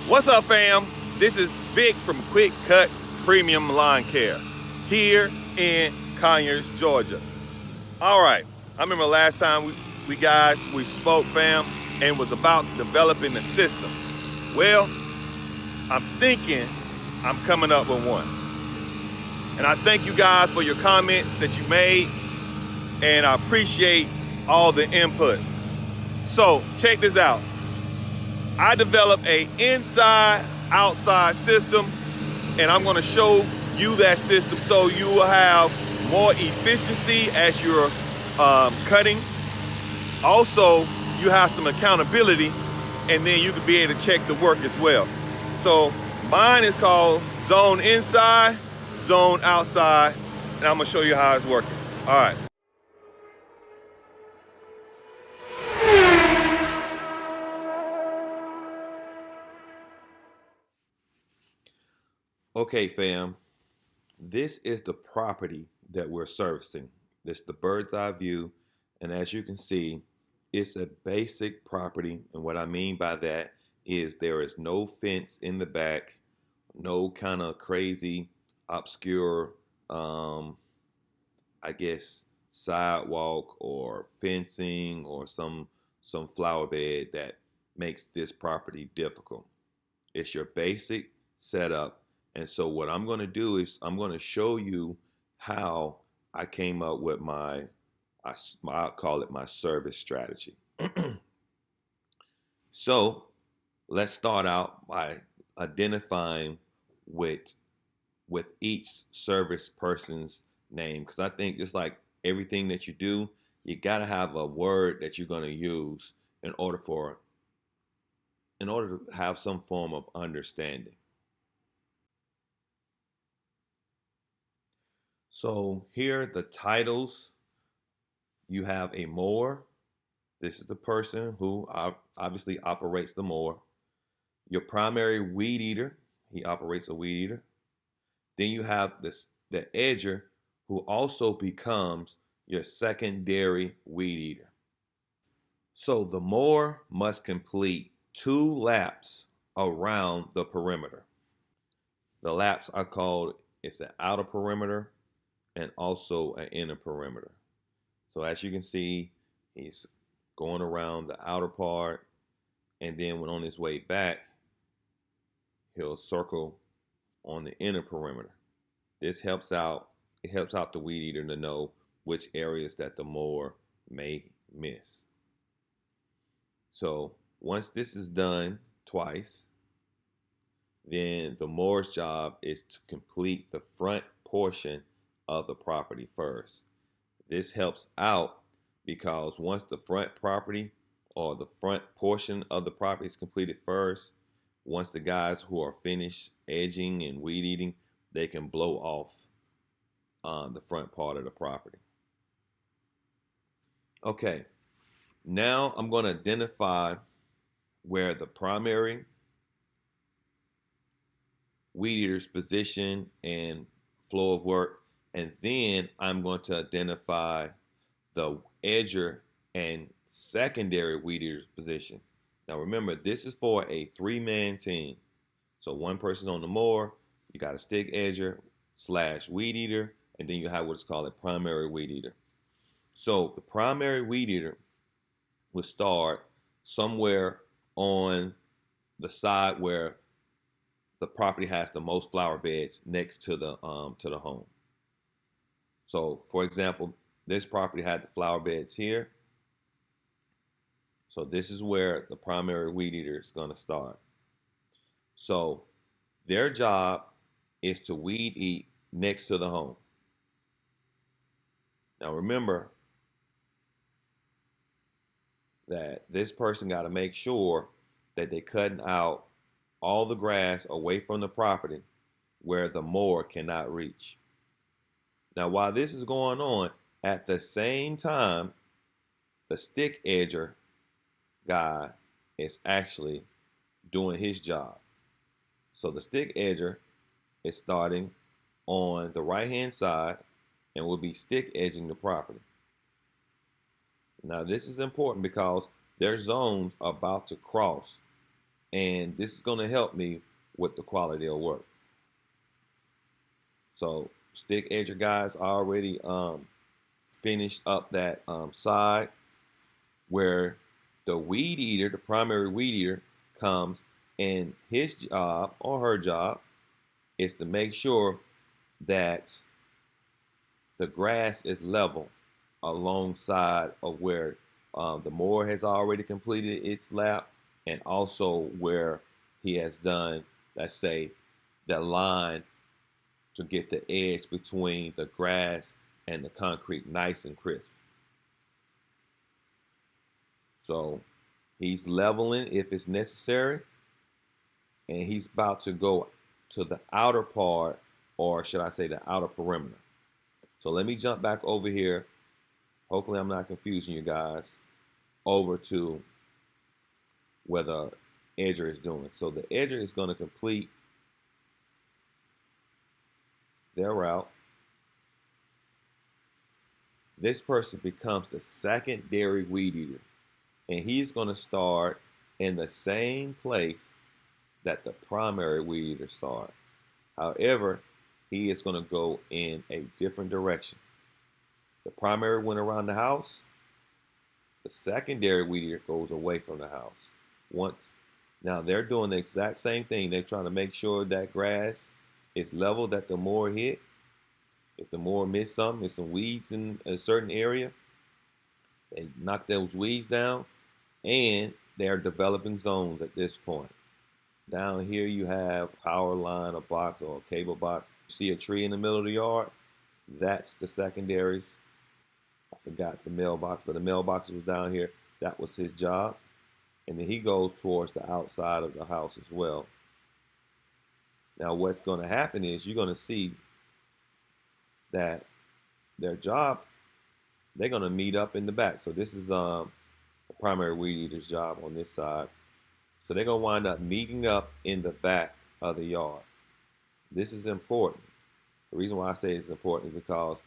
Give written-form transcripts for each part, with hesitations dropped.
What's up, fam? This is Vic from Cutz Premium Lawn Care here in Conyers, Georgia. All right, I remember last time we spoke, fam, and was about developing a system. Well, I'm thinking I'm coming up with one, and I thank you guys for your comments that you made, and I appreciate all the input. So check this out. I developed a inside-outside system, and I'm going to show you that system so you will have more efficiency as you're cutting. Also, you have some accountability, and then you can be able to check the work as well. So mine is called Zone Inside, Zone Outside, and I'm going to show you how it's working. All right. Okay, fam. This is the property that we're servicing. This is the bird's eye view, and as you can see, it's a basic property, and what I mean by that is there is no fence in the back, no kind of crazy, obscure, I guess, sidewalk or fencing or some flower bed that makes this property difficult. It's your basic setup. And so what I'm going to do is I'm going to show you how I came up with I'll call it my service strategy. So let's start out by identifying with each service person's name, because I think just like everything that you do, you got to have a word that you're going to use in order to have some form of understanding. So here are the titles. You have a mower. This is the person who obviously operates the mower. Your primary weed eater, he operates a weed eater. Then you have the edger, who also becomes your secondary weed eater. So the mower must complete 2 laps around the perimeter. The laps are called, it's an outer perimeter and also an inner perimeter. So as you can see, he's going around the outer part, and then when on his way back, he'll circle on the inner perimeter. This helps out the weed eater to know which areas that the mower may miss. So once this is done twice, then the mower's job is to complete the front portion of the property first. This helps out because once the front property or the front portion of the property is completed first, once the guys who are finished edging and weed eating, they can blow off the front part of the property. Okay, now I'm going to identify where the primary weed eater's position and flow of work, and then I'm going to identify the edger and secondary weed eater's position. Now remember, this is for a 3-man team. So one person's on the mower, you got a stick edger / weed eater, and then you have what's called a primary weed eater. So the primary weed eater will start somewhere on the side where the property has the most flower beds next to the home. So for example, this property had the flower beds here. So this is where the primary weed eater is going to start. So their job is to weed eat next to the home. Now remember that this person got to make sure that they're cutting out all the grass away from the property where the mower cannot reach. Now while this is going on, at the same time, the stick edger guy is actually doing his job. So the stick edger is starting on the right hand side and will be stick edging the property. Now this is important because their zones are about to cross And this is going to help me with the quality of work. So stick edger guys, I already finished up that side where the weed eater, the primary weed eater, comes, and his job or her job is to make sure that the grass is level alongside of where the mower has already completed its lap, and also where he has done, let's say, the line to get the edge between the grass and the concrete nice and crisp. So he's leveling if it's necessary, and he's about to go to the outer part, or should I say the outer perimeter. So let me jump back over here. Hopefully I'm not confusing you guys over to where the edger is doing. So the edger is going to complete their route. This person becomes the secondary weed eater, and he's going to start in the same place that the primary weed eater started. However, he is going to go in a different direction. The primary went around the house. The secondary weed eater goes away from the house. Now they're doing the exact same thing. They're trying to make sure that grass is level that the mower hit. If the mower missed something, there's some weeds in a certain area, they knock those weeds down, and they're developing zones at this point. Down here you have a power line, a box, or a cable box. You see a tree in the middle of the yard? That's the secondaries. I forgot the mailbox, but the mailbox was down here. That was his job. And then he goes towards the outside of the house as well. Now what's going to happen is you're going to see that their job, they're going to meet up in the back. So this is the primary weed eater's job on this side. So they're going to wind up meeting up in the back of the yard. This is important. The reason why I say it's important is because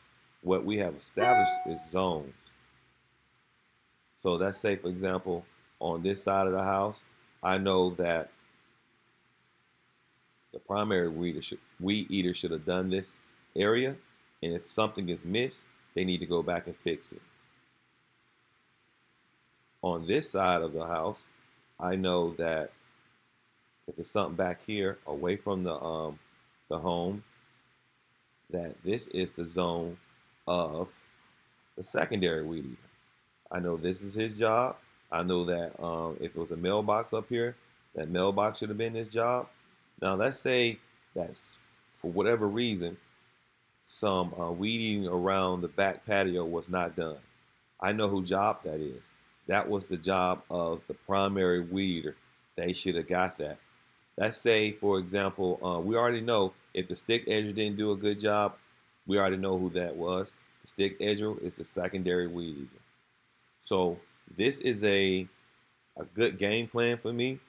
what we have established is zones. So let's say, for example, on this side of the house, I know that the primary weed eater should have done this area, and if something is missed, they need to go back and fix it. On this side of the house, I know that if it's something back here away from the home, that this is the zone of the secondary weed eater. I know this is his job. I know that if it was a mailbox up here, that mailbox should have been his job. Now let's say that's for whatever reason, some weed eating around the back patio was not done. I know whose job that is. That was the job of the primary weed eater. They should have got that. Let's say, for example, we already know if the stick edger didn't do a good job, we already know who that was. The stick edger is the secondary weed eater. So this is a good game plan for me.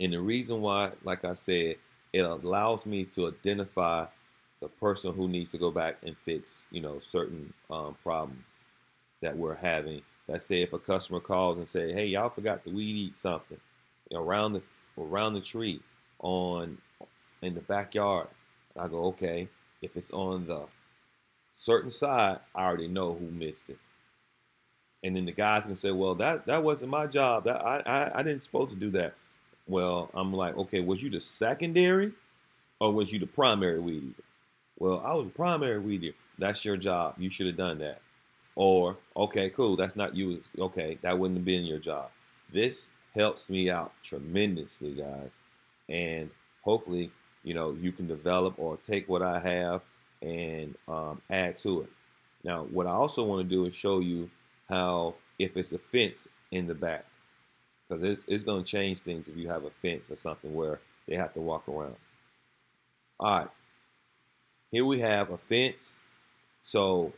And the reason why, like I said, it allows me to identify the person who needs to go back and fix, certain problems that we're having. Let's say if a customer calls and say, "Hey, y'all forgot to weed eat something around the tree in the backyard." And I go, "Okay, if it's on the certain side, I already know who missed it." And then the guy can say, "Well, that wasn't my job. That I didn't supposed to do that." Well, I'm like, "Okay, was you the secondary or was you the primary weed eater?" "Well, I was the primary weed eater." "That's your job. You should have done that." Or, "Okay, cool. That's not you. Okay, that wouldn't have been your job." This helps me out tremendously, guys. And hopefully, you can develop or take what I have and add to it. Now, what I also want to do is show you how, if it's a fence in the back, because it's going to change things if you have a fence or something where they have to walk around. All right, here we have a fence. So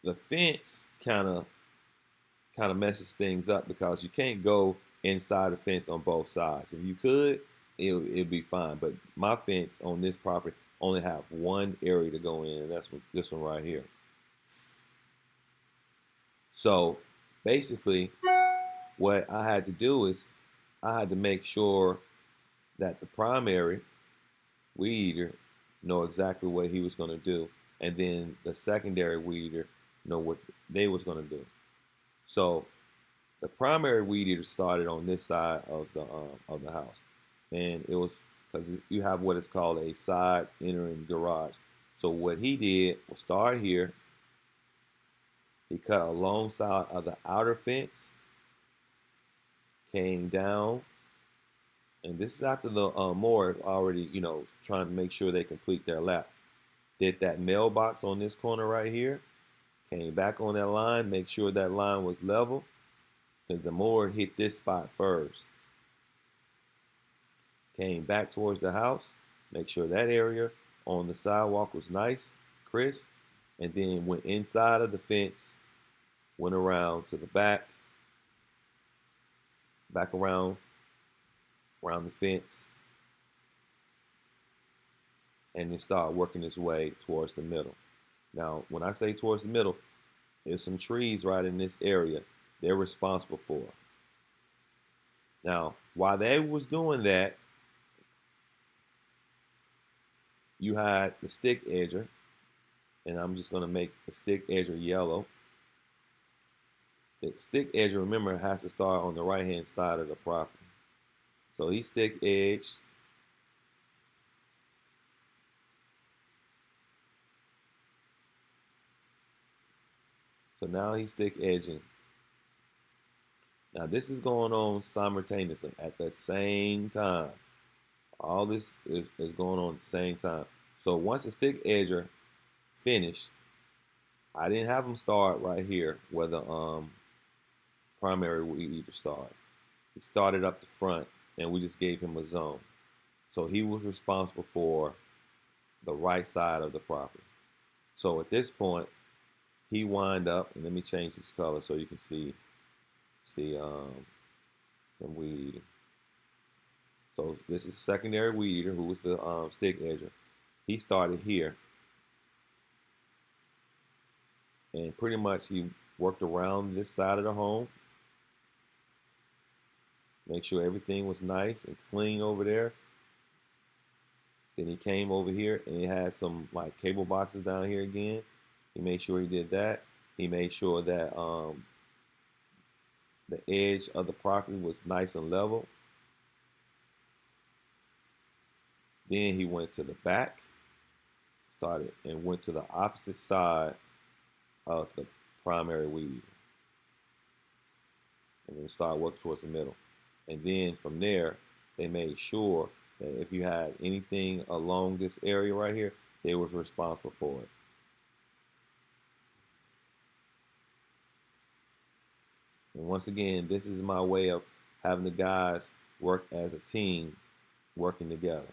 the fence kind of messes things up because you can't go inside the fence on both sides. If you could, it'd be fine. But my fence on this property only have one area to go in, and that's this one right here. So basically, what I had to do is I had to make sure that the primary weed eater know exactly what he was going to do, and then the secondary weed eater know what they was going to do. So the primary weed eater started on this side of the house, and it was because you have what is called a side entering garage. So what he did was start here. He cut alongside of the outer fence, came down, and this is after the mower already, trying to make sure they complete their lap. Did that mailbox on this corner right here, came back on that line, make sure that line was level, because the mower hit this spot first. Came back towards the house, make sure that area on the sidewalk was nice, crisp, and then went inside of the fence, went around to the back around the fence, and then start working its way towards the middle. Now, when I say towards the middle, there's some trees right in this area they're responsible for. Now, while they was doing that, you had the stick edger, and I'm just going to make the stick edger yellow. The stick edger, remember, has to start on the right-hand side of the property. So he stick edge. So now he's stick edging. Now this is going on simultaneously at the same time. All this is going on at the same time. So once the stick edger finished, I didn't have him start right here where the primary weed eater started. He started up the front, and we just gave him a zone. So he was responsible for the right side of the property. So at this point, he wind up, and let me change his color so you can see the weed eater. So this is secondary weed eater, who was the stick edger. He started here, and pretty much he worked around this side of the home, make sure everything was nice and clean over there. Then he came over here, and he had some like cable boxes down here again. He made sure he did that. He made sure that the edge of the property was nice and level. Then he went to the back, started and went to the opposite side of the primary weed, and then started working towards the middle. And then from there, they made sure that if you had anything along this area right here, they was responsible for it. And once again, this is my way of having the guys work as a team, working together.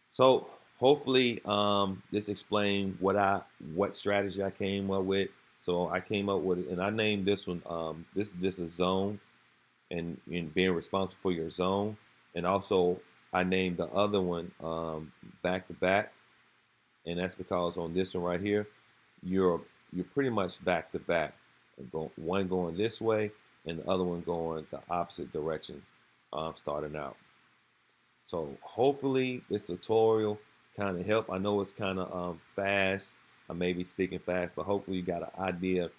So hopefully this explained what strategy I came up with. So I came up with it, and I named this one, this is just a zone, and being responsible for your zone. And also I named the other one back to back, and that's because on this one right here, you're pretty much back to back. One going this way and the other one going the opposite direction, starting out. So hopefully this tutorial kind of helped. I know it's kind of fast. I may be speaking fast, but hopefully you got an idea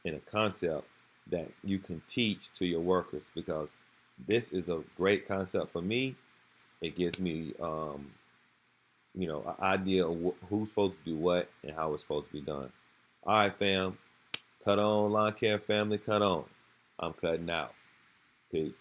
and a concept that you can teach to your workers, because this is a great concept for me. It gives me, an idea of who's supposed to do what and how it's supposed to be done. All right, fam. Cut on, lawn care family, cut on. I'm cutting out. Peace.